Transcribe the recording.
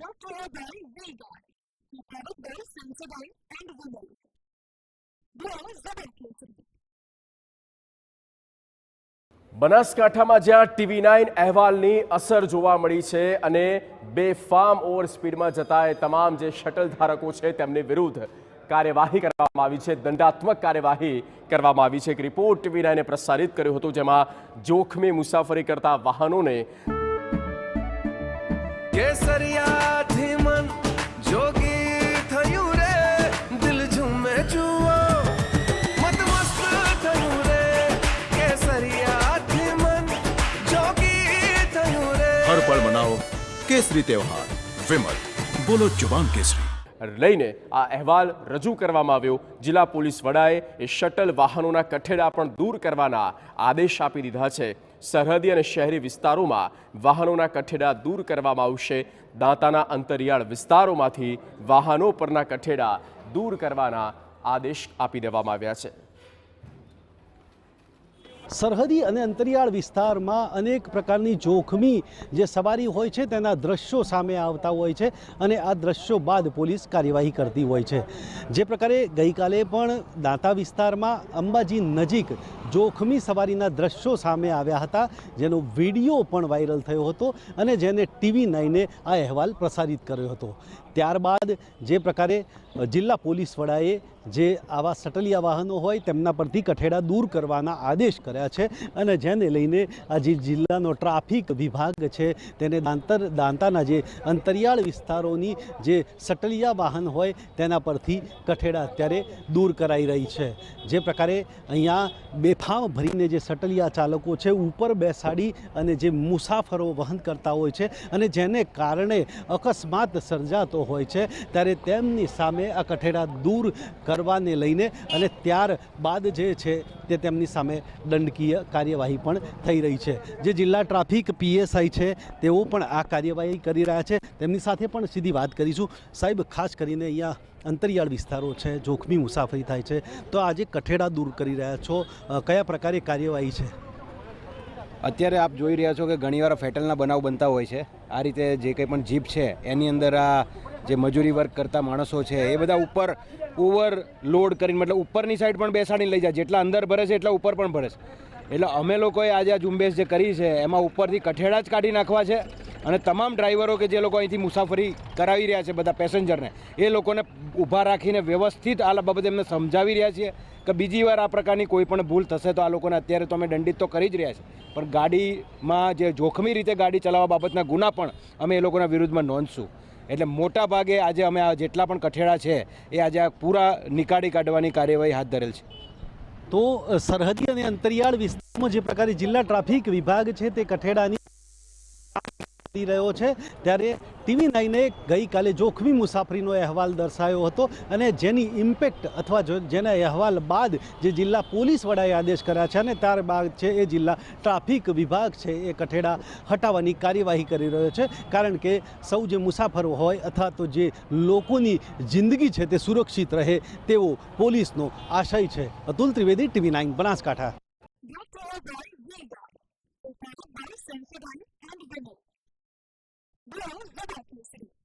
brought to you by V-Guard, the product by Sensodyne and Vimal. Below is the vacancy. બનાસકાંઠામાં જ્યાં TV9 અહેવાલની અસર જોવા મળી છે અને બેફામ ઓવર સ્પીડમાં જતા એ તમામ જે શટલ ધારકો છે તેમની વિરુદ્ધ કાર્યવાહી કરવામાં આવી છે, દંડાત્મક કાર્યવાહી કરવામાં આવી છે. એક રિપોર્ટ TV9 પ્રસારિત કર્યો હતો જેમાં જોખમી મુસાફરી કરતા વાહનોને કેસરિયાથી મન જોગી થયું રે, દિલ ઝૂમે જુઓ મત મસ્ત થયું રે, કેસરિયાથી મન જોગી થયું રે. હર પળ મનાવો કેસરી તહેવાર. વિમલ, બોલો જુબાન કેસરી લઈને આ અહેવાલ રજૂ કરવામાં આવ્યો. જિલ્લા પોલીસ વડાએ એ શટલ વાહનોના કઠેડા પણ દૂર કરવાના આદેશ આપી દીધા છે. સરહદી અને શહેરી વિસ્તારોમાં વાહનોના કઠેડા દૂર કરવામાં આવશે. દાંતાના અંતરિયાળ વિસ્તારોમાંથી વાહનો પરના કઠેડા દૂર કરવાના આદેશ આપી દેવામાં આવ્યા છે. સરહદી અને અંતરિયાળ વિસ્તારમાં અનેક પ્રકારની જોખમી જે સવારી હોય છે તેના દ્રશ્યો સામે આવતા હોય છે અને આ દ્રશ્યો બાદ પોલીસ કાર્યવાહી કરતી હોય છે. જે પ્રકારે ગઈકાલે પણ દાંતા વિસ્તારમાં અંબાજી નજીક જોખમી સવારીના દ્રશ્યો સામે આવ્યા હતા, જેનો વિડીયો પણ વાયરલ થયો હતો અને જેને TV9એ આ અહેવાલ પ્રસારિત કર્યો હતો. ત્યારબાદ જે પ્રકારે જિલ્લા પોલીસ વડાએ જે આવા સટલિયા વાહનો હોય તેમના પરથી કઠેડા દૂર કરવાના આદેશ કર્યા છે અને જેને લઈને આજે જિલ્લાનો ટ્રાફિક વિભાગ છે તેને દાંતાના જે અંતરિયાળ વિસ્તારોની જે સટલિયા વાહન હોય તેના પરથી કઠેડા અત્યારે દૂર કરાઈ રહી છે. જે પ્રકારે અહીંયા બેફામ ભરીને જે સટલિયા ચાલકો છે ઉપર બેસાડી અને જે મુસાફરો વહન કરતા હોય છે અને જેને કારણે અકસ્માત સર્જાતો હોય છે ત્યારે તેમની સામે આ કઠેડા દૂર કરવાને લઈને અને ત્યારબાદ જે છે તે તેમની સામે દંડકીય કાર્યવાહી પણ થઈ રહી છે. જે જિલ્લા ટ્રાફિક PSI છે તેઓ પણ આ કાર્યવાહી કરી રહ્યા છે. તેમની સાથે પણ સીધી વાત કરીશું. સાહેબ, ખાસ કરીને અહીંયા અંતરિયાળ વિસ્તારો છે, જોખમી મુસાફરી થાય છે, તો આજે કઠેડા દૂર કરી રહ્યા છો, કયા પ્રકારે કાર્યવાહી છે? અત્યારે આપ જોઈ રહ્યા છો કે ઘણીવાર ફેટલના બનાવ બનતા હોય છે. આ રીતે જે કંઈ પણ જીપ છે એની અંદર આ જે મજૂરી વર્ક કરતા માણસો છે એ બધા ઉપર ઓવરલોડ કરીને, મતલબ ઉપરની સાઈડ પણ બેસાડીને લઈ જાય. જેટલા અંદર ભરે છે એટલા ઉપર પણ ભરે છે. એટલે અમે લોકોએ આજે આ ઝુંબેશ જે કરી છે એમાં ઉપરથી કઠેડા જ કાઢી નાખવા છે અને તમામ ડ્રાઈવરો કે જે લોકો અહીંથી મુસાફરી કરાવી રહ્યા છે બધા પેસેન્જરને, એ લોકોને ઊભા રાખીને વ્યવસ્થિત આ બાબતે એમને સમજાવી રહ્યા છીએ કે બીજી વાર આ પ્રકારની કોઈ પણ ભૂલ થશે તો આ લોકોને અત્યારે તો અમે દંડિત તો કરી જ રહ્યા છે, પણ ગાડીમાં જે જોખમી રીતે ગાડી ચલાવવા બાબતના ગુના પણ અમે એ લોકોના વિરુદ્ધમાં નોંધશું. એટલે મોટા ભાગે આજે અમે આ જેટલા પણ કઠેડા છે એ આજે આ પૂરા નીકાળી કાઢવાની કાર્યવાહી હાથ ધરેલ છે. તો સરહદી અને અંતરિયાળ વિસ્તારમાં જે પ્રકારે જિલ્લા ટ્રાફિક વિભાગ છે તે કઠેડાની રહ્યો છે ત્યારે TV9એ ગઈકાલે જોખમી મુસાફરીનો અહેવાલ દર્શાવ્યો હતો અને જેની ઇમ્પેક્ટ અથવા જેના અહેવાલ બાદ જે જિલ્લા પોલીસ વડાએ આદેશ કર્યા છે અને ત્યારબાદ છે એ જિલ્લા ટ્રાફિક વિભાગ છે એ કઠેડા હટાવવાની કાર્યવાહી કરી રહ્યો છે. કારણ કે સૌ જે મુસાફરો હોય અથવા તો જે લોકોની જિંદગી છે તે સુરક્ષિત રહે તેવો પોલીસનો આશય છે. Atul Trivedi, TV9 Banaskantha. Brought to you by V-Guard, the product by Sensodyne and Vimal. Below is the vacancy.